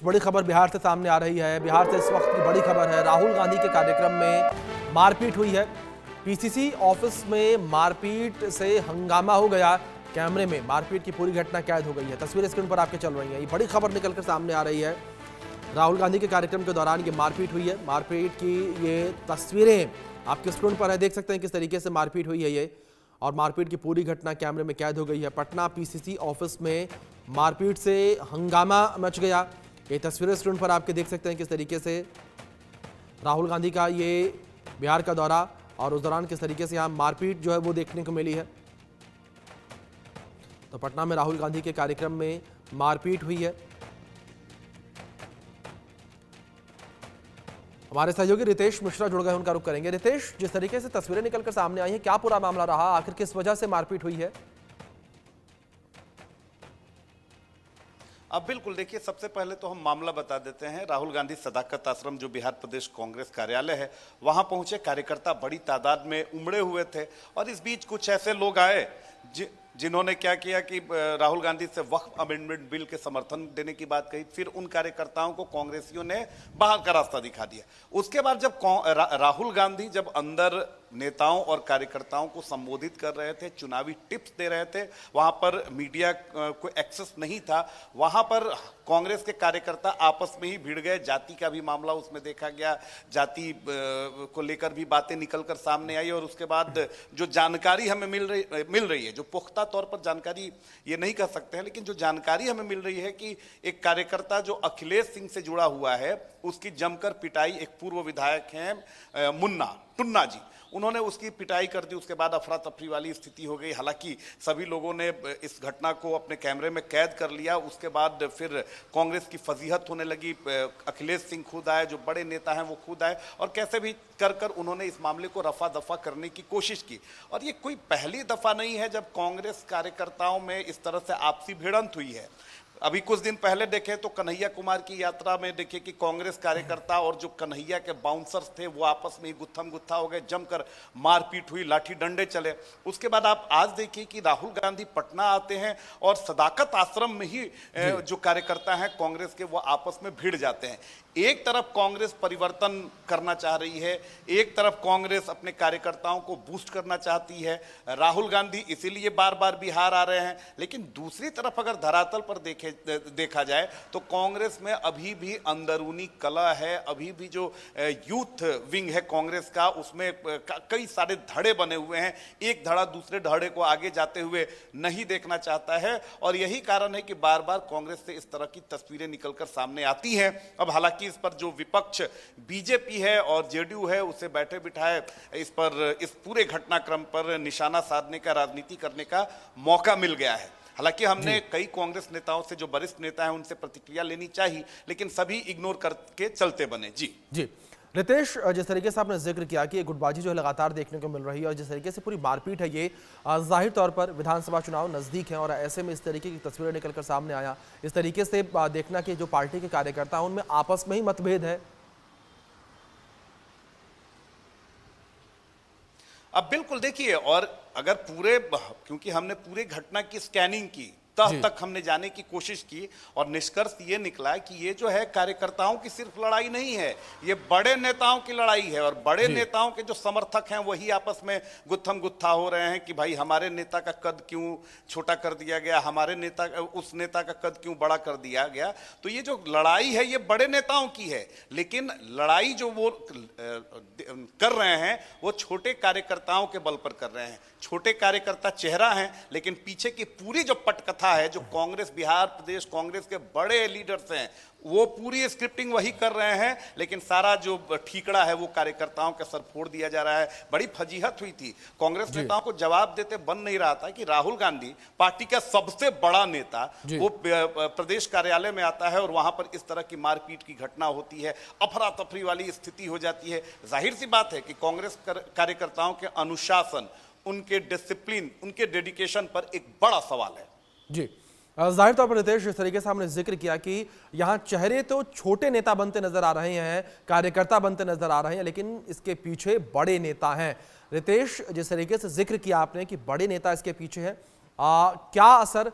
बड़ी खबर बिहार से सामने आ रही है। बिहार से इस वक्त की बड़ी खबर है, राहुल गांधी के कार्यक्रम में मारपीट हुई है। पीसीसी ऑफिस में मारपीट से हंगामा हो गया। कैमरे में मारपीट की पूरी घटना कैद हो गई है। तस्वीरें स्क्रीन पर आपके चल रही हैं। ये बड़ी खबर निकलकर सामने आ रही है। राहुल गांधी के कार्यक्रम के दौरान ये मारपीट हुई है। मारपीट की ये तस्वीरें आपके स्क्रीन पर है, देख सकते हैं किस तरीके से मारपीट हुई है ये, और मारपीट की पूरी घटना कैमरे में कैद हो गई है। पटना पीसीसी ऑफिस में मारपीट से हंगामा मच गया। ये तस्वीरें स्क्रीन पर आपके देख सकते हैं किस तरीके से राहुल गांधी का ये बिहार का दौरा, और उस दौरान किस तरीके से यहाँ मारपीट जो है वो देखने को मिली है। तो पटना में राहुल गांधी के कार्यक्रम में मारपीट हुई है। हमारे सहयोगी रितेश मिश्रा जुड़ गए, उनका रुख करेंगे। रितेश, जिस तरीके से तस्वीरें निकलकर सामने आई हैं, क्या पूरा मामला रहा, आखिर किस वजह से मारपीट हुई है? अब बिल्कुल देखिए, सबसे पहले तो हम मामला बता देते हैं। राहुल गांधी सदाकत आश्रम जो बिहार प्रदेश कांग्रेस कार्यालय है, वहां पहुंचे। कार्यकर्ता बड़ी तादाद में उमड़े हुए थे और इस बीच कुछ ऐसे लोग आए जिन्होंने क्या किया कि राहुल गांधी से वक्फ अमेंडमेंट बिल के समर्थन देने की बात कही। फिर उन कार्यकर्ताओं को कांग्रेसियों ने बाहर का रास्ता दिखा दिया। उसके बाद जब राहुल गांधी जब अंदर नेताओं और कार्यकर्ताओं को संबोधित कर रहे थे, चुनावी टिप्स दे रहे थे, वहां पर मीडिया को एक्सेस नहीं था। वहां पर कांग्रेस के कार्यकर्ता आपस में ही भिड़ गए। जाति का भी मामला उसमें देखा गया, जाति को लेकर भी बातें निकलकर सामने आई। और उसके बाद जो जानकारी हमें मिल रही है, जो पुख्ता तौर पर जानकारी ये नहीं कह सकते हैं, लेकिन जो जानकारी हमें मिल रही है कि एक कार्यकर्ता जो अखिलेश सिंह से जुड़ा हुआ है, उसकी जमकर पिटाई, एक पूर्व विधायक हैं मुन्ना टुन्ना जी, उन्होंने उसकी पिटाई कर दी। उसके बाद अफरा तफरी वाली स्थिति हो गई। हालांकि सभी लोगों ने इस घटना को अपने कैमरे में कैद कर लिया। उसके बाद फिर कांग्रेस की फजीहत होने लगी। अखिलेश सिंह खुद आए, जो बड़े नेता हैं वो खुद आए, और कैसे भी कर उन्होंने इस मामले को रफा दफा करने की कोशिश की। और ये कोई पहली दफा नहीं है जब कांग्रेस कार्यकर्ताओं में इस तरह से आपसी भिड़ंत हुई है। अभी कुछ दिन पहले देखें तो कन्हैया कुमार की यात्रा में देखें कि कांग्रेस कार्यकर्ता और जो कन्हैया के बाउंसर्स थे वो आपस में ही गुत्थम गुत्था हो गए, जमकर मारपीट हुई, लाठी डंडे चले। उसके बाद आप आज देखिए कि राहुल गांधी पटना आते हैं और सदाकत आश्रम में ही जो कार्यकर्ता हैं कांग्रेस के वो आपस में भिड़ जाते हैं। एक तरफ कांग्रेस परिवर्तन करना चाह रही है, एक तरफ कांग्रेस अपने कार्यकर्ताओं को बूस्ट करना चाहती है। राहुल गांधी इसीलिए बार बार बिहार आ रहे हैं। लेकिन दूसरी तरफ अगर धरातल पर देखा जाए तो कांग्रेस में अभी भी अंदरूनी कलह है। अभी भी जो यूथ विंग है कांग्रेस का, उसमें कई सारे धड़े बने हुए हैं। एक धड़ा दूसरे धड़े को आगे जाते हुए नहीं देखना चाहता है, और यही कारण है कि बार बार कांग्रेस से इस तरह की तस्वीरें निकलकर सामने आती हैं। अब हालांकि इस पर जो विपक्ष बीजेपी है और जेडीयू है, उसे बैठे बिठाए इस पूरे घटनाक्रम पर निशाना साधने का, राजनीति करने का मौका मिल गया है। हालांकि हमने कई कांग्रेस नेताओं से, जो वरिष्ठ नेता हैं, उनसे प्रतिक्रिया लेनी चाहिए, लेकिन सभी इग्नोर करके चलते बने। जी रितेश, जिस तरीके से आपने जिक्र किया कि ये गुटबाजी जो है लगातार देखने को मिल रही है, और जिस तरीके से पूरी मारपीट है, ये जाहिर तौर पर विधानसभा चुनाव नजदीक है, और ऐसे में इस तरीके की तस्वीरें निकलकर सामने आया, इस तरीके से देखना कि जो पार्टी के कार्यकर्ता हैं उनमें आपस में ही मतभेद है। अब बिल्कुल देखिए, और अगर क्योंकि हमने पूरे घटना की स्कैनिंग की, तह तक हमने जाने की कोशिश की, और निष्कर्ष ये निकला कि ये जो है कार्यकर्ताओं की सिर्फ लड़ाई नहीं है, ये बड़े नेताओं की लड़ाई है। और बड़े नेताओं के जो समर्थक हैं वही आपस में गुत्थम गुत्था हो रहे हैं कि भाई हमारे नेता का कद क्यों छोटा कर दिया गया, हमारे नेता उस नेता का कद क्यों बड़ा कर दिया गया। तो ये जो लड़ाई है ये बड़े नेताओं की है, लेकिन लड़ाई जो वो कर रहे हैं वो छोटे कार्यकर्ताओं के बल पर कर रहे हैं। छोटे कार्यकर्ता चेहरा हैं, लेकिन पीछे की पूरी जो पटकथा है, जो कांग्रेस, बिहार प्रदेश कांग्रेस के बड़े लीडर्स हैं, वो पूरी स्क्रिप्टिंग वही कर रहे हैं, लेकिन सारा जो ठीकड़ा है वो कार्यकर्ताओं के सर फोड़ दिया जा रहा है। बड़ी फजीहत हुई थी। कांग्रेस नेताओं को जवाब देते बन नहीं रहा था कि राहुल गांधी, पार्टी का सबसे बड़ा नेता, वो प्रदेश कार्यालय में आता है और वहां पर इस तरह की मारपीट की घटना होती है, अफरा तफरी वाली स्थिति हो जाती है। जाहिर सी बात है कि कांग्रेस कार्यकर्ताओं के अनुशासन, उनके डिसिप्लिन, उनके डेडिकेशन पर एक बड़ा सवाल है। जी, जाहिर तौर पर रितेश, जिस तरीके से हमने जिक्र किया कि यहाँ चेहरे तो छोटे नेता बनते नजर आ रहे हैं, कार्यकर्ता बनते नजर आ रहे हैं, लेकिन इसके पीछे बड़े नेता हैं। रितेश, जिस तरीके से जिक्र किया आपने कि बड़े नेता इसके पीछे हैं, क्या असर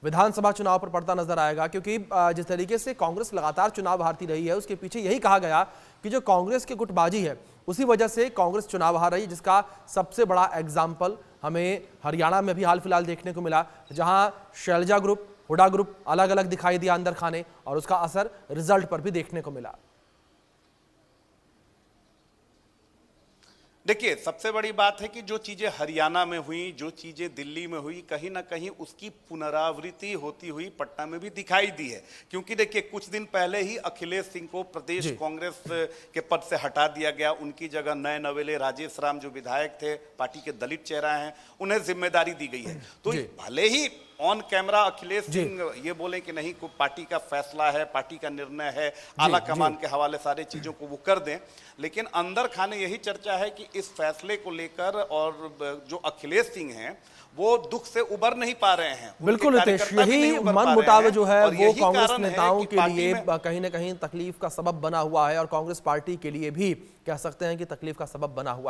विधानसभा चुनाव पर पड़ता नजर आएगा, क्योंकि जिस तरीके से कांग्रेस लगातार चुनाव हारती रही है उसके पीछे यही कहा गया कि जो कांग्रेस की गुटबाजी है उसी वजह से कांग्रेस चुनाव हार रही है, जिसका सबसे बड़ा एग्जाम्पल हमें हरियाणा में भी हाल फिलहाल देखने को मिला, जहां शैलजा ग्रुप, हुडा ग्रुप अलग अलग दिखाई दिया अंदर खाने, और उसका असर रिजल्ट पर भी देखने को मिला। देखिए, सबसे बड़ी बात है कि जो चीजें हरियाणा में हुई, जो चीजें दिल्ली में हुई, कहीं ना कहीं उसकी पुनरावृत्ति होती हुई पटना में भी दिखाई दी है। क्योंकि देखिए, कुछ दिन पहले ही अखिलेश सिंह को प्रदेश कांग्रेस के पद से हटा दिया गया। उनकी जगह नए नवेले राजेश राम जो विधायक थे, पार्टी के दलित चेहरा हैं, उन्हें जिम्मेदारी दी गई है। तो भले ही ऑन कैमरा अखिलेश सिंह ये बोले कि नहीं, को पार्टी का फैसला है, पार्टी का निर्णय है, आला कमान के हवाले सारे चीजों को वो कर दें, लेकिन अंदर खाने यही चर्चा है कि इस फैसले को लेकर और जो अखिलेश सिंह हैं वो दुख से उबर नहीं पा रहे हैं। बिल्कुल नितेश, यही मन मुटाव जो है वो कांग्रेस नेताओं के लिए कहीं ना कहीं तकलीफ का सबब बना हुआ है, और कांग्रेस पार्टी के लिए भी कह सकते हैं कि तकलीफ का सबब बना हुआ है।